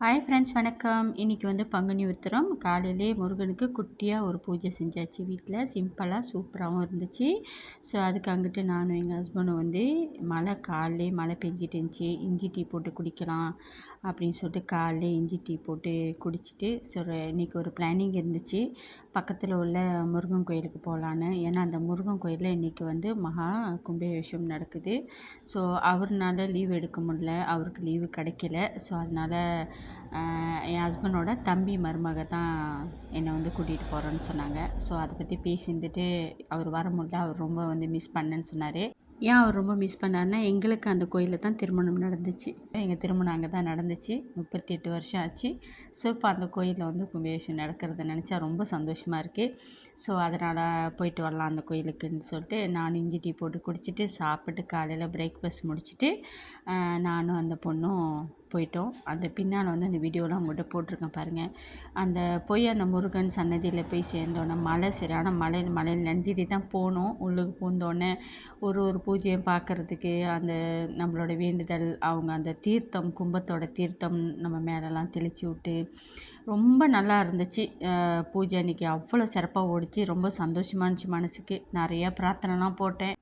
Hi friends, வணக்கம். இன்றைக்கி வந்து பங்குனி உத்திரம். காலையிலே முருகனுக்கு குட்டியாக ஒரு பூஜை செஞ்சாச்சு வீட்டில். சிம்பிளாக சூப்பராகவும் இருந்துச்சு. ஸோ அதுக்கு அங்கிட்டு நானும் எங்கள் ஹஸ்பண்டும் வந்து காலையிலே மழை பெஞ்சிட்டு இருந்துச்சு. இஞ்சி டீ போட்டு குடிக்கலாம் அப்படின்னு சொல்லிட்டு காலையிலே இஞ்சி டீ போட்டு குடிச்சிட்டு இன்றைக்கி ஒரு பிளானிங் இருந்துச்சு. பக்கத்தில் உள்ள முருகன் கோயிலுக்கு போகலான்னு. ஏன்னா அந்த முருகன் கோயிலில் இன்றைக்கி வந்து மகா கும்பாபிஷேகம் நடக்குது. ஸோ அவர்னால லீவ் எடுக்க முடியல, அவருக்கு லீவு கிடைக்கல. ஸோ அதனால் என் ஹஸ்பண்டோட தம்பி மருமக தான் என்னை வந்து கூட்டிகிட்டு போகிறோன்னு சொன்னாங்க. ஸோ அதை பற்றி பேசியிருந்துட்டு அவர் வர முடியல, அவர் ரொம்ப வந்து மிஸ் பண்ணேன்னு சொன்னார். ஏன் அவர் ரொம்ப மிஸ் பண்ணார்னா, எங்களுக்கு அந்த கோயிலில் தான் திருமணம் நடந்துச்சு. எங்கள் திருமணம் அங்கே தான் நடந்துச்சு. 38 வருஷம் ஆச்சு. ஸோ இப்போ அந்த கோயிலில் வந்து கும்பாபிஷேகம் நடக்கிறத நினச்சா ரொம்ப சந்தோஷமாக இருக்குது. ஸோ அதனால் போயிட்டு வரலாம் அந்த கோயிலுக்குன்னு சொல்லிட்டு நானும் இஞ்சி டீ போட்டு குடிச்சிட்டு சாப்பிட்டு காலையில் பிரேக்ஃபாஸ்ட் முடிச்சுட்டு நானும் அந்த பொண்ணும் போயிட்டோம். அந்த பின்னால் வந்து அந்த வீடியோலாம் உங்கள்கிட்ட போட்டிருக்கேன் பாருங்கள். அந்த முருகன் சன்னதியில் போய் சேர்ந்தோன்னே மழை சரியான மழையில் நனைஞ்சிட்டு தான் போனோம். உள்ளுக்கு பூந்தோடனே ஒரு பூஜையும் பார்க்குறதுக்கு அந்த நம்மளோட வேண்டுதல், அவங்க அந்த தீர்த்தம், கும்பத்தோட தீர்த்தம் நம்ம மேலெல்லாம் தெளித்து விட்டு ரொம்ப நல்லா இருந்துச்சு. பூஜை அன்றைக்கி அவ்வளோ சிறப்பாக ஓடிச்சு. ரொம்ப சந்தோஷமாக இருந்துச்சு மனசுக்கு. நிறையா பிரார்த்தனைலாம் போட்டேன்.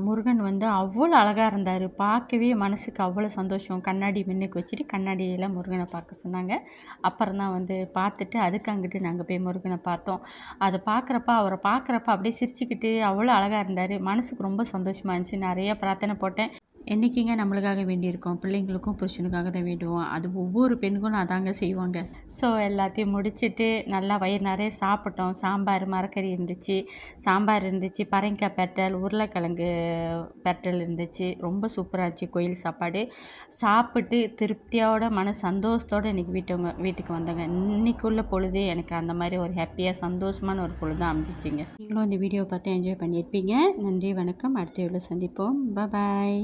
முருகன் வந்து அவ்வளோ அழகாக இருந்தார். பார்க்கவே மனசுக்கு அவ்வளோ சந்தோஷம். கண்ணாடி முன்னுக்கு வச்சுட்டு கண்ணாடியில் முருகனை பார்க்க சொன்னாங்க. அப்புறம் தான் வந்து பார்த்துட்டு அதுக்கு அங்கிட்டு நாங்கள் போய் முருகனை பார்த்தோம். அவரை பார்க்குறப்ப அப்படியே சிரிச்சுக்கிட்டு அவ்வளோ அழகாக இருந்தார். மனசுக்கு ரொம்ப சந்தோஷமாக இருந்துச்சு. நிறையா பிரார்த்தனை போட்டேன். என்றைக்கிங்க நம்மளுக்காக வேண்டியிருக்கோம், பிள்ளைங்களுக்கும் புருஷனுக்காக தான் வேண்டுவோம். அது ஒவ்வொரு பெண்களும் அதாங்க செய்வாங்க. ஸோ எல்லாத்தையும் முடிச்சுட்டு நல்லா வயிறு நிறைய சாப்பிட்டோம். சாம்பார் மரக்கறி இருந்துச்சு, பரங்கிக்காய் பெரட்டல், உருளைக்கிழங்கு பெரட்டல் இருந்துச்சு. ரொம்ப சூப்பராக இருந்துச்சு கோயில் சாப்பாடு. சாப்பிட்டு திருப்தியோட மன சந்தோஷத்தோடு இன்றைக்கி வீட்டுக்கு வந்தோங்க. இன்றைக்குள்ள பொழுது எனக்கு அந்த மாதிரி ஒரு ஹாப்பியாக சந்தோஷமான ஒரு பொழுது அமைஞ்சிச்சிங்க. நீங்களும் இந்த வீடியோவை பார்த்து என்ஜாய் பண்ணியிருப்பீங்க. நன்றி, வணக்கம். அடுத்த வீடியோவில் சந்திப்போம். பாய்.